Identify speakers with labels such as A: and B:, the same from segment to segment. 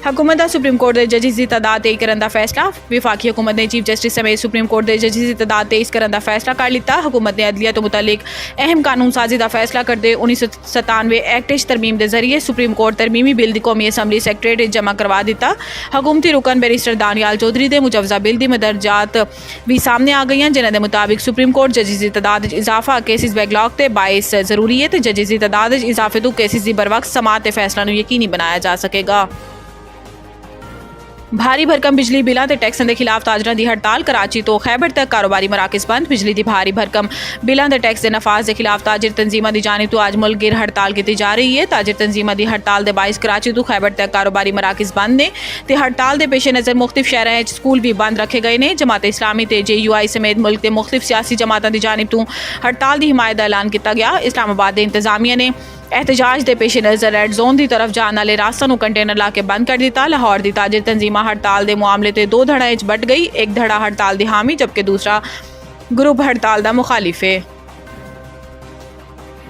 A: हुकूमत दा supreme court दे जजिस दी तादाद तेज करन दा फैसला। विफाकी हुकूमत ने चीफ जस्टिस समेत सुप्रीम कोर्ट दे जजिस दी तादाद तेज करन दा फैसला कर लिता। हुकूमत ने अदलिया तो मुतल्लिक अहम कानून साजी दा फैसला करदे 1997 एक्ट च तरमीम के जरिए सुप्रीम कोर्ट तरमीमी बिल दी कौमी असैम्बली सैक्रेटरीट जमा करवा दिता। हुकूमती रुकन बैरिस्टर दानियाल चौधरी दे मुजवजा बिल दी मदरजात भी सामने आ गई हैं, जिन्हां दे मुताबिक सुप्रीम कोर्ट जजिस दी तादाद इजाफा केसिस बैकलॉग ते बाइस जरूरी है, तो जजिस दी तादाद इजाफे तो केसिस दी बरवक्त समात ते फैसला नूं यकीनी बनाया जा सकेगा। भारी भरकम बिजली बिलों के टैक्सन के खिलाफ ताजरां की हड़ताल। कराची तो खैबर तक कारोबारी मराकज़ बंद। बिजली की भारी भरकम बिलों के टैक्स के नफाज के खिलाफ ताजिर तंजीमां की जानिब तो अज मुल्क गिर हड़ताल की जा रही है। ताजिर तंजीमां की हड़ताल के बाइस कराची तो खैबर तक कारोबारी मराकज़ बंद ने ते हड़ताल के पेश नज़र मुख्तलिफ शहरों स्कूल भी बंद रखे गए हैं। जमात इस्लामी ते JUI समेत मुल्क के मुख्तलिफ सियासी जमातों की जानिब तो हड़ताल की हिमायत का ऐलान किया गया। इस्लामाबाद के इंतजामिया ने एहतजाज के पेश नज़र रेड जोन की तरफ जाने वाले रास्ता नूं कंटेनर ला के बंद कर दिता। लाहौर की ताजिर तंजीमां हड़ताल के मामले ते दो धड़ों में बट गई। एक धड़ा हड़ताल की हामी जबकि दूसरा ग्रुप हड़ताल का मुखालिफ है।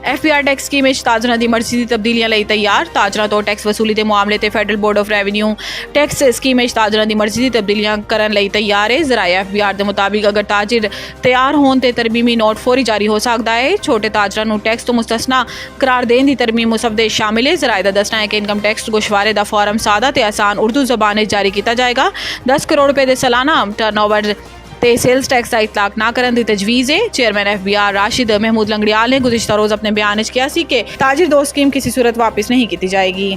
A: FBR टैक्स स्कीम ताजरां की मर्जी की तब्दीलियां लई तैयार। ताजरां तो टैक्स वसूली के मामले ते federal board of revenue tax scheme ताजरां की मर्जी की तब्दीलियां करन लई तैयार है। जराए FBR के मुताबिक अगर ताजिर तैयार होने ते तरमीमी नोट फौरी जारी हो सकता है। छोटे ताजरां नूं टैक्स तो मुस्तस्ना करार देने की तरमीम मुसवदे शामिल है। जराए का दसना है कि इनकम टैक्स गोशवारे का फॉर्म सादा ते आसान उर्दू जबान जारी किया जाएगा। 10 करोड़ रुपए के सालाना टर्नओवर ते सेल्स टैक्स का इतलाक ना करने की तजवीज़ है। चेयरमैन FBR राशिद महमूद लंगड़ियाल ने गुज़िश्ता रोज़ अपने बयान में किया कि ताजिर दो स्कीम किसी सूरत वापस नहीं की जाएगी।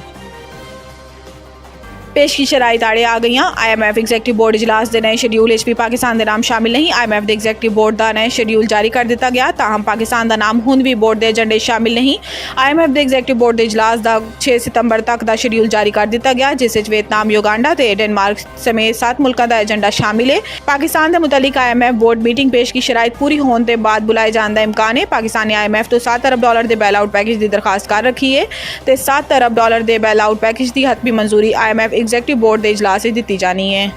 A: पेश की शराइत आड़े आ गई। IMF एग्जैक्टिव बोर्ड इजलास के नए शेड्यूल भी पाकिस्तान के नाम शामिल नहीं। IMF के एग्जैक्टिव बोर्ड का नया शेड्यूल जारी कर दिया गया, ताहम पाकिस्तान का नाम हुण भी बोर्ड के एजेंडे शामिल नहीं। IMF के एग्जैक्टिव बोर्ड के इजलास का 6 सितंबर तक का शेड्यूल जारी कर दिया गया, जिस वियतनाम, युगांडा ते डेनमार्क समेत 7 मुल्कों का एजेंडा शामिल है। पाकिस्तान के मुतल्लिक IMF बोर्ड मीटिंग पेश की शराइत पूरी होने के बाद बुलाए जाने का इम्कान है। पाकिस्तान ने IMF तो $7 अरब के बैल आउट पैकेज की दरखास्त कर रखी है, तो $7 अरब के बैल आउट पैकेज की हतमी मंजूरी IMF एग्जैक्टिव बोर्ड के इजलास से दी जानी है।